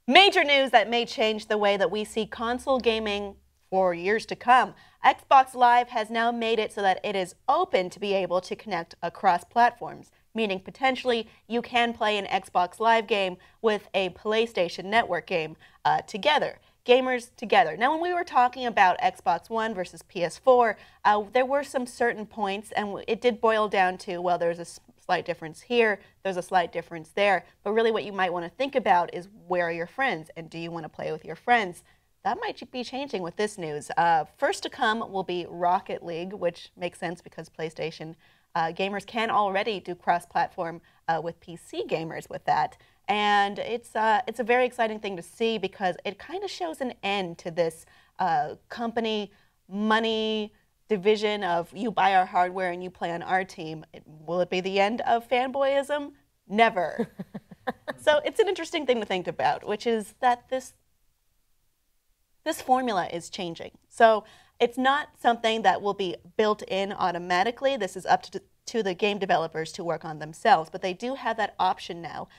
Major news that may change the way that we see console gaming for years to come. Xbox Live has now made it so that it is open to be able to connect across platforms, meaning potentially you can play an Xbox Live game with a PlayStation Network game together. Gamers together. Now, when we were talking about Xbox One versus PS4, there were some certain points, and it did boil down to, well, there's a slight difference here, there's a slight difference there, but really what you might want to think about is where are your friends, and do you want to play with your friends? That might be changing with this news. First to come will be Rocket League, which makes sense because PlayStation gamers can already do cross-platform with PC gamers with that. And it's a very exciting thing to see because it kind of shows an end to this company money division of you buy our hardware and you play on our team. Will it be the end of fanboyism? Never. So it's an interesting thing to think about, which is that this formula is changing. So it's not something that will be built in automatically. This is up to the game developers to work on themselves, but they do have that option now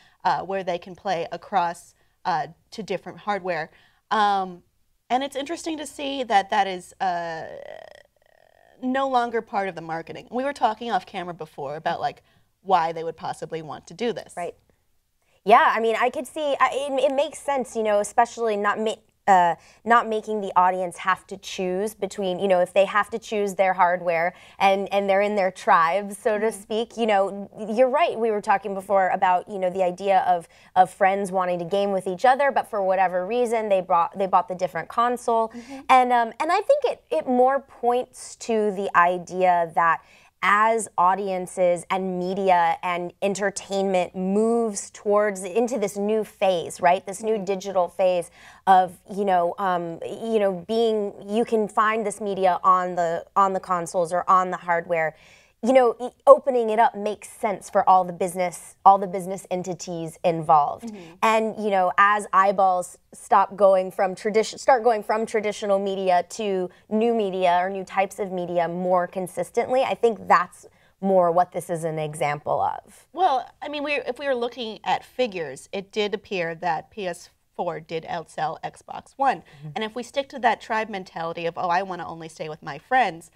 where they can play across to different hardware. And it's interesting to see that that is no longer part of the marketing. We were talking off camera before about like why they would possibly want to do this. Right. Yeah, I mean, I could see, it makes sense, you know, especially not making the audience have to choose between, you know, if they have to choose their hardware and they're in their tribes, so to speak, you know, you're right. We were talking before about, you know, the idea of friends wanting to game with each other, but for whatever reason, they bought the different console. And I think it more points to the idea that as audiences and media and entertainment moves towards into this new phase, right? This new digital phase of being, you can find this media on the consoles or on the hardware. You know, opening it up makes sense for all the business entities involved. And you know, as eyeballs start going from traditional media to new media or new types of media more consistently, I think that's more what this is an example of. Well, I mean, if we were looking at figures, it did appear that PS4 did outsell Xbox One. And if we stick to that tribe mentality of, oh, I want to only stay with my friends,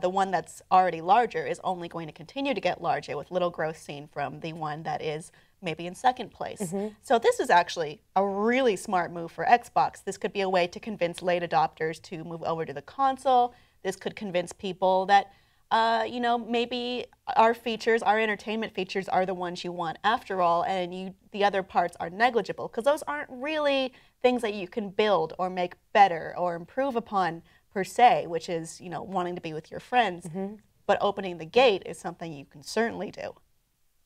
the one that's already larger is only going to continue to get larger with little growth seen from the one that is maybe in second place. So this is actually a really smart move for Xbox. This could be a way to convince late adopters to move over to the console. This could convince people that, you know, maybe our features, our entertainment features are the ones you want after all, and the other parts are negligible, because those aren't really things that you can build or make better or improve upon per se, which is, you know, wanting to be with your friends, but opening the gate is something you can certainly do.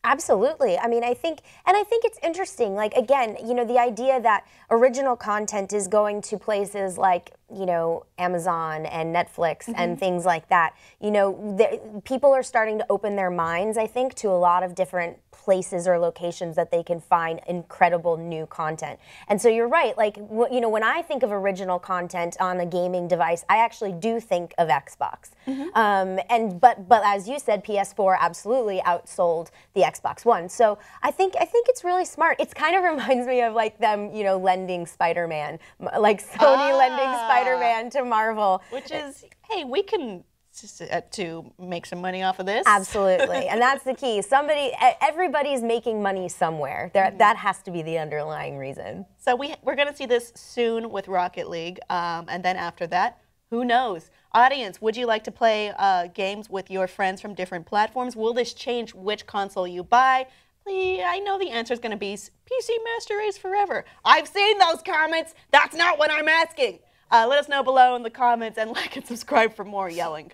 Absolutely. I mean, I think it's interesting. Like, again, you know, the idea that original content is going to places like, you know, Amazon and Netflix and things like that. You know, people are starting to open their minds, I think, to a lot of different places or locations that they can find incredible new content. And so you're right. Like, you know, when I think of original content on a gaming device, I actually do think of Xbox. But as you said, PS4 absolutely outsold the Xbox One. So I think it's really smart. It kind of reminds me of like them, you know, lending Spider-Man, like Sony lending Spider-Man to Marvel. Which is, hey, we can to make some money off of this. Absolutely, and that's the key. Everybody's making money somewhere. That has to be the underlying reason. So we're going to see this soon with Rocket League, and then after that, who knows? Audience, would you like to play games with your friends from different platforms? Will this change which console you buy? I know the answer is going to be PC Master Race forever. I've seen those comments. That's not what I'm asking. Let us know below in the comments and like and subscribe for more yelling.